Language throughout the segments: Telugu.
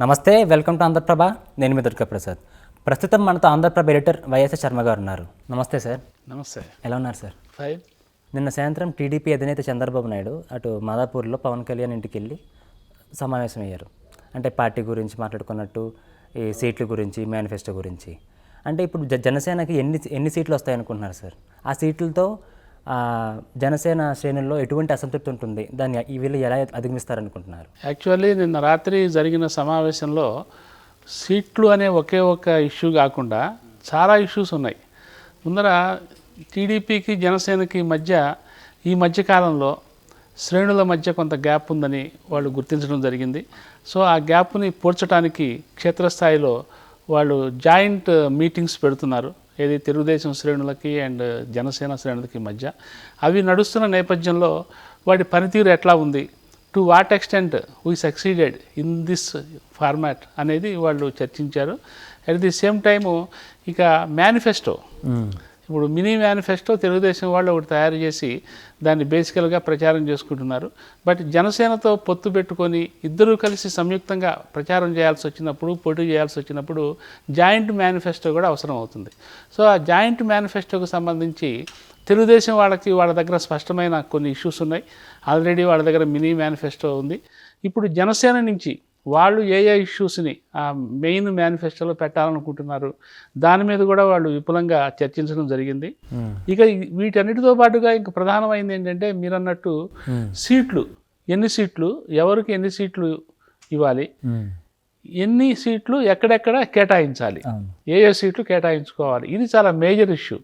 నమస్తే, వెల్కమ్ టు ఆంధ్రప్రభ. నేను మీ దుర్గా ప్రసాద్. ప్రస్తుతం మనతో ఆంధ్రప్రభ ఎడిటర్ వైఎస్ శర్మ గారు ఉన్నారు. నమస్తే సార్. నమస్తే. ఎలా ఉన్నారు సార్? ఫైన్. నిన్న సాయంత్రం టీడీపీ అధినేత చంద్రబాబు నాయుడు అటు మాదాపూర్లో పవన్ కళ్యాణ్ ఇంటికి వెళ్ళి సమావేశమయ్యారు. అంటే పార్టీ గురించి మాట్లాడుకున్నట్టు, ఈ సీట్ల గురించి, మేనిఫెస్టో గురించి. అంటే ఇప్పుడు జనసేనకి ఎన్ని సీట్లు వస్తాయి అనుకుంటున్నారు సార్? ఆ సీట్లతో జనసేన శ్రేణుల్లో ఎటువంటి అసంతృప్తి ఉంటుంది? దాన్ని వీళ్ళు ఎలా అధిగమిస్తారనుకుంటున్నారు? యాక్చువల్లీ నిన్న రాత్రి జరిగిన సమావేశంలో సీట్లు అనే ఒకే ఒక ఇష్యూ కాకుండా చాలా ఇష్యూస్ ఉన్నాయి. ముందర టీడీపీకి జనసేనకి ఈ మధ్యకాలంలో శ్రేణుల మధ్య కొంత గ్యాప్ ఉందని వాళ్ళు గుర్తించడం జరిగింది. సో ఆ గ్యాప్ని పూడ్చడానికి క్షేత్రస్థాయిలో వాళ్ళు జాయింట్ మీటింగ్స్ పెడుతున్నారు. ఏది తెలుగుదేశం శ్రేణులకి అండ్ జనసేన శ్రేణులకి మధ్య. అవి నడుస్తున్న నేపథ్యంలో వాటి పనితీరు ఎట్లా ఉంది, to what extent we succeeded in this format అనేది వాళ్ళు చర్చించారు. అట్ ది సేమ్ టైము ఇక మేనిఫెస్టో, ఇప్పుడు మినీ మేనిఫెస్టో తెలుగుదేశం వాళ్ళు ఒకటి తయారు చేసి దాన్ని బేసికల్గా ప్రచారం చేసుకుంటున్నారు. బట్ జనసేనతో పొత్తు పెట్టుకొని ఇద్దరూ కలిసి సంయుక్తంగా ప్రచారం చేయాల్సి వచ్చినప్పుడు, పోటీ చేయాల్సి వచ్చినప్పుడు జాయింట్ మేనిఫెస్టో కూడా అవసరం అవుతుంది. సో ఆ జాయింట్ మేనిఫెస్టోకు సంబంధించి తెలుగుదేశం వాళ్ళ దగ్గర స్పష్టమైన కొన్ని ఇష్యూస్ ఉన్నాయి. ఆల్రెడీ వాళ్ళ దగ్గర మినీ మేనిఫెస్టో ఉంది. ఇప్పుడు జనసేన నుంచి వాళ్ళు ఏ ఇష్యూస్ని ఆ మెయిన్ మేనిఫెస్టోలో పెట్టాలనుకుంటున్నారు, దాని మీద కూడా వాళ్ళు విపులంగా చర్చించడం జరిగింది. ఇక వీటన్నిటితో పాటుగా ఇంక ప్రధానమైంది ఏంటంటే, మీరు అన్నట్టు సీట్లు, ఎన్ని సీట్లు, ఎవరికి ఎన్ని సీట్లు ఇవ్వాలి, ఎన్ని సీట్లు ఎక్కడెక్కడ కేటాయించాలి, ఏ సీట్లు కేటాయించుకోవాలి, ఇది చాలా మేజర్ ఇష్యూ.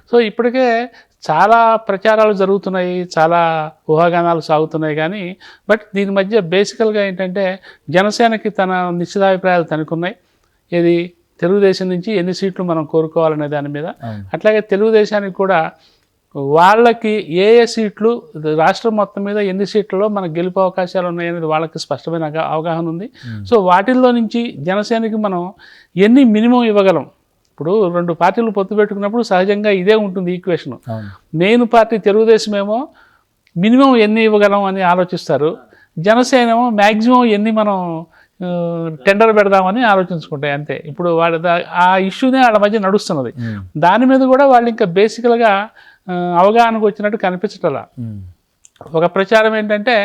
సో ఇప్పటికే చాలా ప్రచారాలు జరుగుతున్నాయి, చాలా ఊహాగానాలు సాగుతున్నాయి. కానీ బట్ దీని మధ్య బేసికల్గా ఏంటంటే, జనసేనకి తన నిశ్చితాభిప్రాయాలు తనకున్నాయి. ఇది తెలుగుదేశం నుంచి ఎన్ని సీట్లు మనం కోరుకోవాలనే దాని మీద. అట్లాగే తెలుగుదేశానికి కూడా వాళ్ళకి ఏ సీట్లు, రాష్ట్రం మొత్తం మీద ఎన్ని సీట్లలో మనకు గెలుపు అవకాశాలు ఉన్నాయనేది వాళ్ళకి స్పష్టమైన అవగాహన ఉంది. సో వాటిల్లో నుంచి జనసేనకి మనం ఎన్ని మినిమం ఇవ్వగలం. ఇప్పుడు రెండు పార్టీలు పొత్తు పెట్టుకున్నప్పుడు సహజంగా ఇదే ఉంటుంది ఈక్వేషన్. మెయిన్ పార్టీ తెలుగుదేశం ఏమో మినిమం ఎన్ని ఇవ్వగలం అని ఆలోచిస్తారు, జనసేన ఏమో మ్యాక్సిమం ఎన్ని మనం టెండర్ పెడదామని ఆలోచించుకుంటాయి. అంతే. ఇప్పుడు ఆ ఇష్యూనే వాళ్ళ మధ్య నడుస్తున్నది. దాని మీద కూడా వాళ్ళు ఇంకా బేసికల్గా అవగాహనకు వచ్చినట్టు కనిపించటలా. ఒక ప్రచారం ఏంటంటే,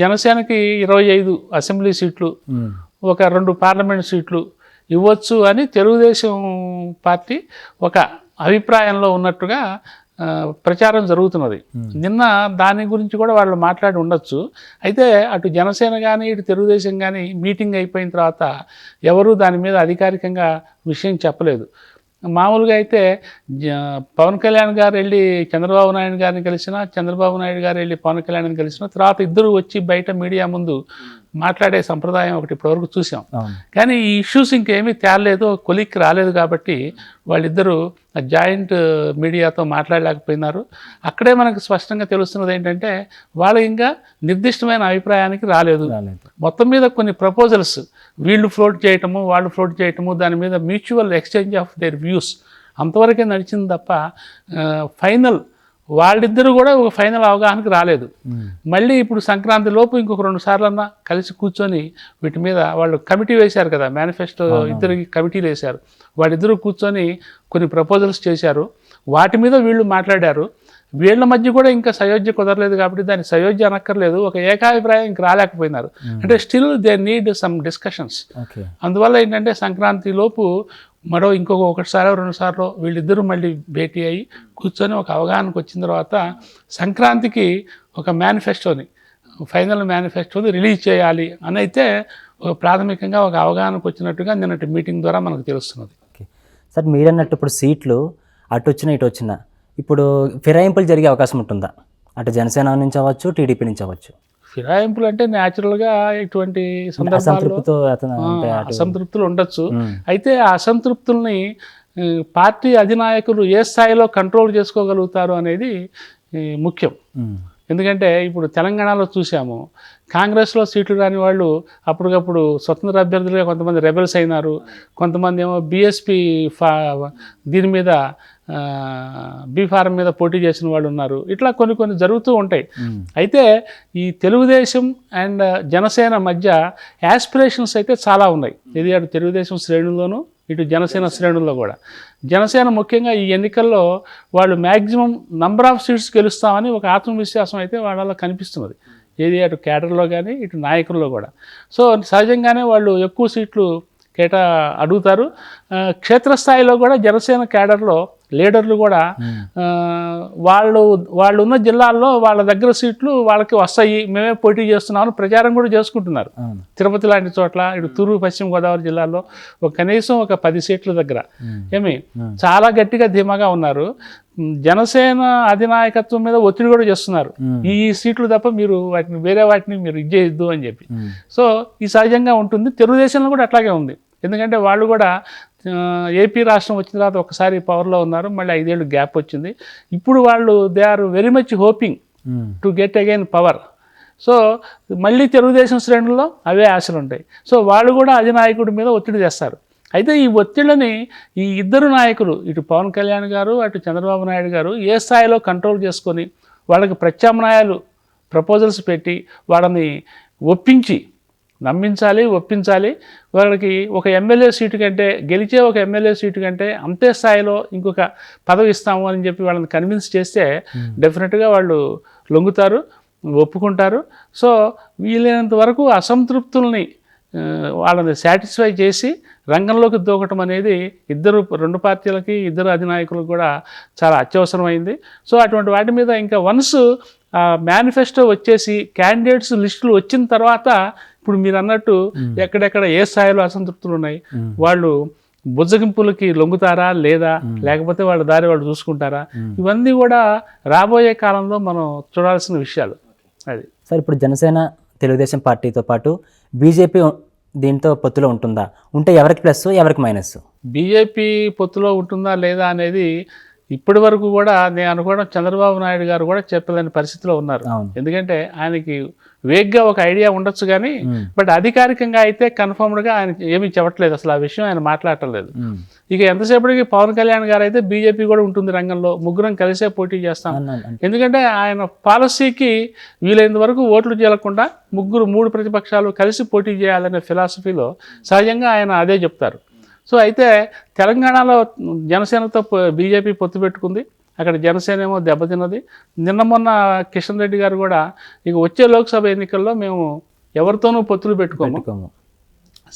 జనసేనకి 25 అసెంబ్లీ సీట్లు, ఒక 2 పార్లమెంట్ సీట్లు ఇవ్వచ్చు అని తెలుగుదేశం పార్టీ ఒక అభిప్రాయంలో ఉన్నట్టుగా ప్రచారం జరుగుతున్నది. నిన్న దాని గురించి కూడా వాళ్ళు మాట్లాడి ఉండొచ్చు. అయితే అటు జనసేన కానీ ఇటు తెలుగుదేశం కానీ మీటింగ్ అయిపోయిన తర్వాత ఎవరూ దాని మీద అధికారికంగా విషయం చెప్పలేదు. మామూలుగా అయితే పవన్ కళ్యాణ్ గారు వెళ్ళి చంద్రబాబు నాయుడు గారిని కలిసినా, చంద్రబాబు నాయుడు గారు వెళ్ళి పవన్ కళ్యాణ్ని కలిసినా, తర్వాత ఇద్దరు వచ్చి బయట మీడియా ముందు మాట్లాడే సంప్రదాయం ఒకటి ఇప్పటివరకు చూసాం. కానీ ఈ ఇష్యూస్ ఇంకేమీ తేలలేదు, కొలిక్కి రాలేదు. కాబట్టి వాళ్ళిద్దరూ జాయింట్ మీడియాతో మాట్లాడలేకపోయినారు. అక్కడే మనకు స్పష్టంగా తెలుస్తున్నది ఏంటంటే, వాళ్ళు ఇంకా నిర్దిష్టమైన అభిప్రాయానికి రాలేదు. మొత్తం మీద కొన్ని ప్రపోజల్స్ వీళ్ళు ఫ్లోట్ చేయటము, వాళ్ళు ఫ్లోట్ చేయటము, దాని మీద mutual exchange of their views అంతవరకే నడిచింది తప్ప ఫైనల్ వాళ్ళిద్దరూ కూడా ఒక ఫైనల్ అవగాహనకు రాలేదు. మళ్ళీ ఇప్పుడు సంక్రాంతి లోపు ఇంకొక 2 సార్లన్నా కలిసి కూర్చొని వీటి మీద వాళ్ళు కమిటీ వేశారు కదా, మేనిఫెస్టో ఇద్దరికి కమిటీలు వేశారు. వాళ్ళిద్దరూ కూర్చొని కొన్ని ప్రపోజల్స్ చేశారు, వాటి మీద వీళ్ళు మాట్లాడారు. వీళ్ళ మధ్య కూడా ఇంకా సయోధ్య కుదరలేదు. కాబట్టి దానికి సయోధ్య అనక్కర్లేదు, ఒక ఏకాభిప్రాయం ఇంక రాలేకపోయినారు. అంటే still they need some discussions. అందువల్ల ఏంటంటే, సంక్రాంతి లోపు మరో ఇంకొక 1 సారో 2 సార్లు వీళ్ళిద్దరూ మళ్ళీ భేటీ అయ్యి కూర్చొని ఒక అవగాహనకు వచ్చిన తర్వాత సంక్రాంతికి ఒక మేనిఫెస్టోని, ఫైనల్ మేనిఫెస్టోని రిలీజ్ చేయాలి అని అయితే ఒక ప్రాథమికంగా ఒక అవగాహనకు వచ్చినట్టుగా నిన్నటి మీటింగ్ ద్వారా మనకు తెలుస్తున్నది. సార్, మీరన్నట్టు ఇప్పుడు సీట్లు అటు వచ్చినా ఇటు వచ్చినా ఇప్పుడు ఫిరాయింపులు జరిగే అవకాశం ఉంటుందా? అటు జనసేన నుంచి అవ్వచ్చు, టీడీపీ నుంచి అవ్వచ్చు. ఫిరాయింపులు అంటే న్యాచురల్గా ఇటువంటి అసంతృప్తులు ఉండొచ్చు. అయితే ఆ అసంతృప్తుల్ని పార్టీ అధినాయకులు ఏ స్థాయిలో కంట్రోల్ చేసుకోగలుగుతారు అనేది ముఖ్యం. ఎందుకంటే ఇప్పుడు తెలంగాణలో చూసాము, కాంగ్రెస్లో సీట్లు రాని వాళ్ళు అప్పటికప్పుడు స్వతంత్ర అభ్యర్థులుగా కొంతమంది రెబెల్స్ అయినారు, కొంతమంది ఏమో బీఎస్పీ దీని మీద బీఫారం మీద పోటీ చేసిన వాళ్ళు ఉన్నారు. ఇట్లా కొన్ని జరుగుతూ ఉంటాయి. అయితే ఈ తెలుగుదేశం అండ్ జనసేన మధ్య యాస్పిరేషన్స్ అయితే చాలా ఉన్నాయి. ఇది అటు తెలుగుదేశం శ్రేణుల్లోనూ ఇటు జనసేన శ్రేణుల్లో కూడా. జనసేన ముఖ్యంగా ఈ ఎన్నికల్లో వాళ్ళు మ్యాక్సిమం నంబర్ ఆఫ్ సీట్స్ గెలుస్తామని ఒక ఆత్మవిశ్వాసం అయితే వాళ్ళలో కనిపిస్తున్నది. ఏది అటు క్యాడర్లో కానీ ఇటు నాయకుల్లో కూడా. సో సహజంగానే వాళ్ళు ఎక్కువ సీట్లు అడుగుతారు. క్షేత్రస్థాయిలో కూడా జనసేన క్యాడర్లో లీడర్లు కూడా వాళ్ళు ఉన్న జిల్లాల్లో వాళ్ళ దగ్గర సీట్లు వాళ్ళకి వస్తాయి, మేమే పోటీ చేస్తున్నామని ప్రచారం కూడా చేసుకుంటున్నారు. తిరుపతి లాంటి చోట్ల, ఇటు తూర్పు పశ్చిమ గోదావరి జిల్లాలో కనీసం ఒక 10 సీట్ల దగ్గర చాలా గట్టిగా ధీమాగా ఉన్నారు. జనసేన అధినాయకత్వం మీద ఒత్తిడి కూడా చేస్తున్నారు, ఈ సీట్లు తప్ప మీరు వేరే వాటిని మీరు ఇచ్చేయద్దు అని చెప్పి. సో ఈ సహజంగా ఉంటుంది. తెలుగుదేశంలో కూడా అట్లాగే ఉంది. ఎందుకంటే వాళ్ళు కూడా ఏపీ రాష్ట్రం వచ్చిన తర్వాత ఒకసారి పవర్లో ఉన్నారు, మళ్ళీ 5 ఏళ్ళు గ్యాప్ వచ్చింది. ఇప్పుడు వాళ్ళు they are very much hoping to get again power. So మళ్ళీ తెలుగుదేశం శ్రేణుల్లో అవే ఆశలు ఉంటాయి. సో వాళ్ళు కూడా అధినాయకుడి మీద ఒత్తిడి చేస్తారు. అయితే ఈ ఒత్తిడిని ఈ ఇద్దరు నాయకులు, ఇటు పవన్ కళ్యాణ్ గారు అటు చంద్రబాబు నాయుడు గారు ఏ స్థాయిలో కంట్రోల్ చేసుకొని వాళ్ళకి ప్రత్యామ్నాయాలు ప్రపోజల్స్ పెట్టి వాళ్ళని ఒప్పించాలి. వాళ్ళకి ఒక ఎమ్మెల్యే సీటు కంటే గెలిచే ఒక ఎమ్మెల్యే సీటు కంటే అంతే స్థాయిలో ఇంకొక పదవి ఇస్తాము అని చెప్పి వాళ్ళని కన్విన్స్ చేస్తే డెఫినెట్గా వాళ్ళు లొంగుతారు, ఒప్పుకుంటారు. సో వీలైనంత వరకు అసంతృప్తుల్ని వాళ్ళని సాటిస్ఫై చేసి రంగంలోకి దూకటం అనేది రెండు పార్టీలకి, ఇద్దరు అధినాయకులకు కూడా చాలా అత్యవసరమైంది. సో అటువంటి వాటి మీద ఇంకా వన్స్ మేనిఫెస్టో వచ్చేసి క్యాండిడేట్స్ లిస్టులు వచ్చిన తర్వాత ఇప్పుడు మీరు అన్నట్టు ఎక్కడెక్కడ ఏ స్థాయిలో అసంతృప్తులు ఉన్నాయి, వాళ్ళు బుజ్జగింపులకి లొంగుతారా లేదా, లేకపోతే వాళ్ళ దారి వాళ్ళు చూసుకుంటారా, ఇవన్నీ కూడా రాబోయే కాలంలో మనం చూడాల్సిన విషయాలు. అది సార్, ఇప్పుడు జనసేన తెలుగుదేశం పార్టీతో పాటు బీజేపీ దీంతో పొత్తులో ఉంటుందా? ఉంటే ఎవరికి ప్లస్, ఎవరికి మైనస్? బీజేపీ పొత్తులో ఉంటుందా లేదా అనేది ఇప్పటి వరకు కూడా నేను అనుకోవడం చంద్రబాబు నాయుడు గారు కూడా చెప్పలేని పరిస్థితిలో ఉన్నారు. ఎందుకంటే ఆయనకి వేగ్గా ఒక ఐడియా ఉండొచ్చు కానీ బట్ అధికారికంగా అయితే కన్ఫర్మ్డ్గా ఆయన ఏమీ చెప్పట్లేదు, అసలు ఆ విషయం ఆయన మాట్లాడటలేదు. ఇక ఎంతసేపటికి పవన్ కళ్యాణ్ గారు అయితే బీజేపీ కూడా ఉంటుంది రంగంలో, ముగ్గురం కలిసే పోటీ చేస్తాం. ఎందుకంటే ఆయన పాలసీకి వీలైనంత వరకు ఓట్లు చేయకుండా మూడు ప్రతిపక్షాలు కలిసి పోటీ చేయాలనే ఫిలాసఫీలో సహజంగా ఆయన అదే చెప్తారు. సో అయితే తెలంగాణలో జనసేనతో బీజేపీ పొత్తు పెట్టుకుంది, అక్కడ జనసేన ఏమో దెబ్బతిన్నది. మొన్న కిషన్ రెడ్డి గారు కూడా ఇక వచ్చే లోక్సభ ఎన్నికల్లో మేము ఎవరితోనూ పొత్తులు పెట్టుకోము,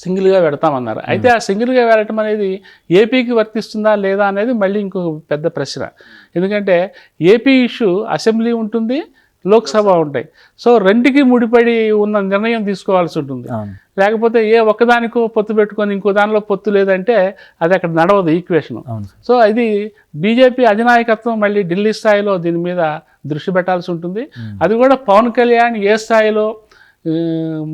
సింగిల్గా పెడతామన్నారు. అయితే ఆ సింగిల్గా వెళ్ళటం అనేది ఏపీకి వర్తిస్తుందా లేదా అనేది మళ్ళీ ఇంకొక పెద్ద ప్రశ్న. ఎందుకంటే ఏపీ ఇష్యూ అసెంబ్లీ ఉంటుంది, లోక్సభ ఉంటాయి. సో రెండుకి ముడిపడి ఉన్న నిర్ణయం తీసుకోవాల్సి ఉంటుంది. లేకపోతే ఒక్కదానికో పొత్తు పెట్టుకొని ఇంకో దానిలో పొత్తు లేదంటే అది అక్కడ నడవదు ఈక్వేషన్. సో ఇది బీజేపీ అధినాయకత్వం మళ్ళీ ఢిల్లీ స్థాయిలో దీని మీద దృష్టి పెట్టాల్సి ఉంటుంది. అది కూడా పవన్ కళ్యాణ్ ఏ స్థాయిలో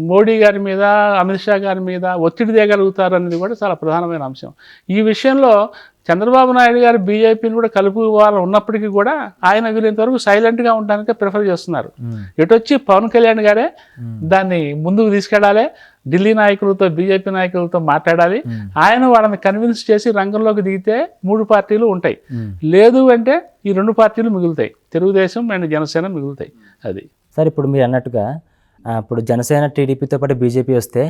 మోడీ గారి మీద, అమిత్ షా గారి మీద ఒత్తిడి తేగలుగుతారు అనేది కూడా చాలా ప్రధానమైన అంశం. ఈ విషయంలో చంద్రబాబు నాయుడు గారు బీజేపీని కూడా కలుపుకోవాలని ఉన్నప్పటికీ కూడా ఆయన వీలైనంతవరకు సైలెంట్గా ఉండడానికే ప్రిఫర్ చేస్తున్నారు. వచ్చి పవన్ కళ్యాణ్ గారే దాన్ని ముందుకు తీసుకెళ్ళాలి, ఢిల్లీ నాయకులతో బీజేపీ నాయకులతో మాట్లాడాలి, ఆయన వాళ్ళని కన్విన్స్ చేసి రంగంలోకి దిగితే 3 పార్టీలు ఉంటాయి. లేదు అంటే ఈ 2 పార్టీలు మిగులుతాయి, తెలుగుదేశం అండ్ జనసేన మిగులుతాయి. అది సార్, ఇప్పుడు మీరు అన్నట్టుగా ఇప్పుడు జనసేన టీడీపీతో పాటు బీజేపీ వస్తే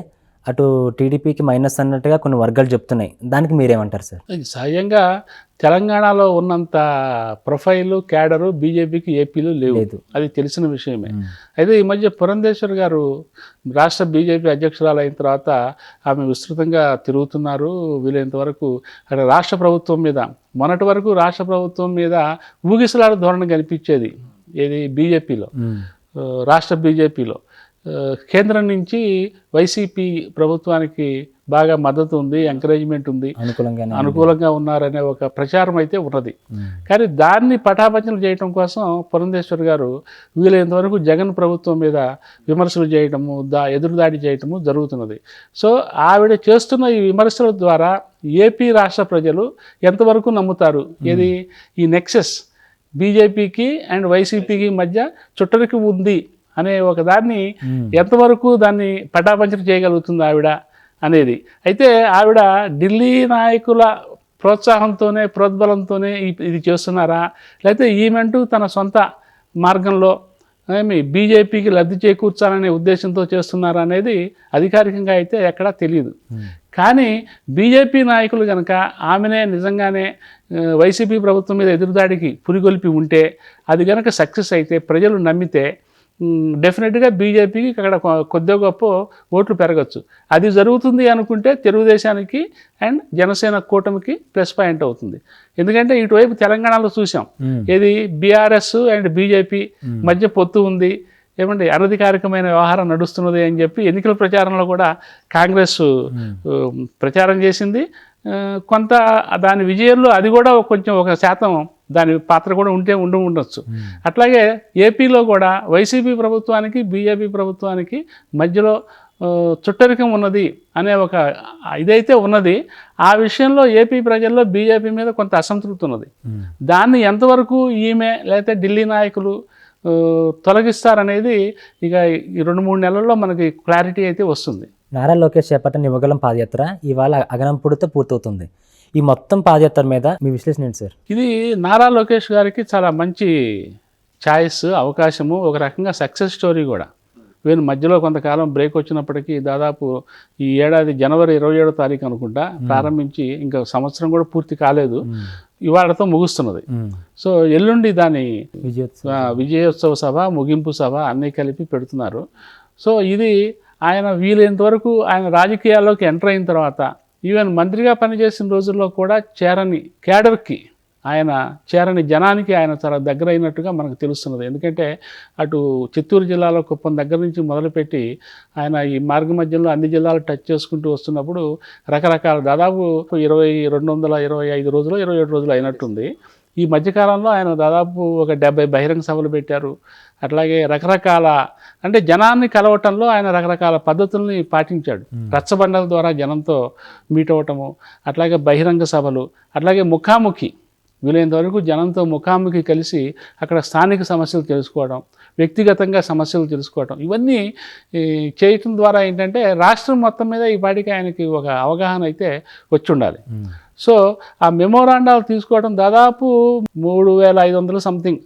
అటు టీడీపీకి మైనస్ అన్నట్టుగా కొన్ని వర్గాలు చెప్తున్నాయి, దానికి మీరేమంటారు సార్? సహజంగా తెలంగాణలో ఉన్నంత ప్రొఫైలు, క్యాడరు బీజేపీకి ఏపీలో లేదు, అది తెలిసిన విషయమే. అయితే ఈ మధ్య పురంధేశ్వర్ గారు రాష్ట్ర బీజేపీ అధ్యక్షురాలు అయిన తర్వాత ఆమె విస్తృతంగా తిరుగుతున్నారు. వీలైనంత వరకు అక్కడ రాష్ట్ర ప్రభుత్వం మీద, మొన్నటి వరకు రాష్ట్ర ప్రభుత్వం మీద ఊగిసలాడ ధోరణి కనిపించేది ఏది బీజేపీలో, రాష్ట్ర బీజేపీలో. కేంద్రం నుంచి వైసీపీ ప్రభుత్వానికి బాగా మద్దతు ఉంది, ఎంకరేజ్మెంట్ ఉంది, అనుకూలంగా ఉన్నారనే ఒక ప్రచారం అయితే ఉన్నది. కానీ దాన్ని పటాపంచలు చేయడం కోసం పురంధేశ్వర్ గారు వీలైనంత వరకు జగన్ ప్రభుత్వం మీద విమర్శలు చేయటము, ఎదురుదాడి చేయటము జరుగుతున్నది. సో ఆవిడ చేస్తున్న ఈ విమర్శల ద్వారా ఏపీ రాష్ట్ర ప్రజలు ఎంతవరకు నమ్ముతారు? ఈ నెక్సెస్ బీజేపీకి అండ్ వైసీపీకి మధ్య చుట్టరికి ఉంది అనే ఒక దాన్ని ఎంతవరకు దాన్ని పటాపంచలు చేయగలుగుతుంది ఆవిడ అనేది. అయితే ఆవిడ ఢిల్లీ నాయకుల ప్రోత్సాహంతోనే ప్రోద్బలంతోనే ఇది చేస్తున్నారా, లేకపోతే ఈమెంటూ తన సొంత మార్గంలో బీజేపీకి లబ్ధి చేకూర్చాలనే ఉద్దేశంతో చేస్తున్నారా అనేది అధికారికంగా అయితే ఎక్కడా తెలియదు. కానీ బీజేపీ నాయకులు కనుక ఆమెనే నిజంగానే వైసీపీ ప్రభుత్వం మీద ఎదురుదాడికి పురిగొల్పి ఉంటే, అది కనుక సక్సెస్ అయితే, ప్రజలు నమ్మితే డెఫినెట్గా బీజేపీకి అక్కడ కొద్దిగా గొప్ప ఓట్లు పెరగచ్చు. అది జరుగుతుంది అనుకుంటే తెలుగుదేశానికి అండ్ జనసేన కూటమికి ప్లస్ పాయింట్ అవుతుంది. ఎందుకంటే ఇటువైపు తెలంగాణలో చూసాం, ఏది బీఆర్ఎస్ అండ్ బీజేపీ మధ్య పొత్తు ఉంది, ఏమంటే అనధికారికమైన వ్యవహారం నడుస్తున్నది అని చెప్పి ఎన్నికల ప్రచారంలో కూడా కాంగ్రెస్ ప్రచారం చేసింది. కొంత దాని విజయంలో అది కూడా కొంచెం 1% దాని పాత్ర కూడా ఉండొచ్చు. అట్లాగే ఏపీలో కూడా వైసీపీ ప్రభుత్వానికి బీజేపీ ప్రభుత్వానికి మధ్యలో చుట్టరికం ఉన్నది అనే ఒక ఇదైతే ఉన్నది. ఆ విషయంలో ఏపీ ప్రజల్లో బీజేపీ మీద కొంత అసంతృప్తి ఉన్నది. దాన్ని ఎంతవరకు ఈమె లేకపోతే ఢిల్లీ నాయకులు తొలగిస్తారనేది ఇక ఈ 2-3 నెలల్లో మనకి క్లారిటీ అయితే వస్తుంది. నారా లోకేష్ చేపట్టిన యువగలం పాదయాత్ర ఇవాళ అగనంపుడితో పూర్తవుతుంది. ఈ మొత్తం పాదయాత్ర మీద మీ విశ్లేషణ ఏంటి సార్? ఇది నారా లోకేష్ గారికి చాలా మంచి ఛాయిస్, అవకాశము, ఒక రకంగా సక్సెస్ స్టోరీ కూడా. వీళ్ళు మధ్యలో కొంతకాలం బ్రేక్ వచ్చినప్పటికీ దాదాపు ఈ ఏడాది జనవరి 27వ తారీఖు అనుకుంటా ప్రారంభించి ఇంకా సంవత్సరం కూడా పూర్తి కాలేదు, ఇవాళతో ముగుస్తున్నది. సో ఎల్లుండి దాని విజయోత్సవ సభ, ముగింపు సభ అన్నీ కలిపి పెడుతున్నారు. సో ఇది ఆయన వీలైనంత వరకు ఆయన రాజకీయాల్లోకి ఎంటర్ అయిన తర్వాత, ఈవెన్ మంత్రిగా పనిచేసిన రోజుల్లో కూడా చేరని జనానికి ఆయన చాలా దగ్గర అయినట్టుగా మనకు తెలుస్తున్నది. ఎందుకంటే అటు చిత్తూరు జిల్లాలో కుప్పం దగ్గర నుంచి మొదలుపెట్టి ఆయన ఈ మార్గ మధ్యంలో అన్ని జిల్లాలు టచ్ చేసుకుంటూ వస్తున్నప్పుడు రకరకాల దాదాపు 225 రోజులు 27 రోజులు అయినట్టుంది. ఈ మధ్యకాలంలో ఆయన దాదాపు ఒక 70 బహిరంగ సభలు పెట్టారు. అట్లాగే రకరకాల అంటే జనాన్ని కలవటంలో ఆయన రకరకాల పద్ధతుల్ని పాటించాడు. రచ్చబండల ద్వారా జనంతో మీట్ అవ్వటము, అట్లాగే బహిరంగ సభలు, అట్లాగే ముఖాముఖి వీలైనంత వరకు జనంతో ముఖాముఖి కలిసి అక్కడ స్థానిక సమస్యలు తెలుసుకోవడం, వ్యక్తిగతంగా సమస్యలు తెలుసుకోవడం, ఇవన్నీ చేయటం ద్వారా ఏంటంటే రాష్ట్రం మొత్తం మీద ఈ పాటికి ఆయనకి ఒక అవగాహన అయితే వచ్చి ఉండాలి. సో ఆ మెమోరాండాలు తీసుకోవడం దాదాపు 3500 సంథింగ్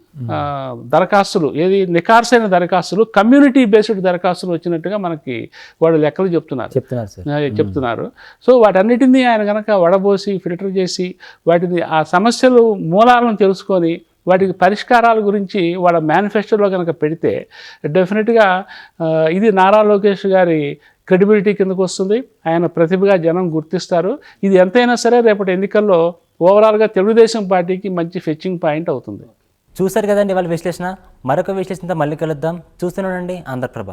దరఖాస్తులు, ఏది నికార్సైన దరఖాస్తులు, కమ్యూనిటీ బేస్డ్ దరఖాస్తులు వచ్చినట్టుగా మనకి వాళ్ళు లెక్కలు చెప్తున్నారు. సో వాటన్నిటినీ ఆయన కనుక వడబోసి ఫిల్టర్ చేసి వాటిని ఆ సమస్యలు మూలాలను తెలుసుకొని వాటికి పరిష్కారాల గురించి వాళ్ళ మేనిఫెస్టోలో కనుక పెడితే డెఫినెట్గా ఇది నారా లోకేష్ గారి క్రెడిబిలిటీ కిందకు వస్తుంది. ఆయన ప్రతిభగా జనం గుర్తిస్తారు. ఇది ఎంతైనా సరే రేపటి ఎన్నికల్లో ఓవరాల్గా తెలుగుదేశం పార్టీకి మంచి ఫెచ్చింగ్ పాయింట్ అవుతుంది. చూశారు కదండి వాళ్ళ విశ్లేషణ. మరొక విశ్లేషణతో మళ్ళీ కలుద్దాం. చూస్తూనే ఉండండి ఆంధ్రప్రభ.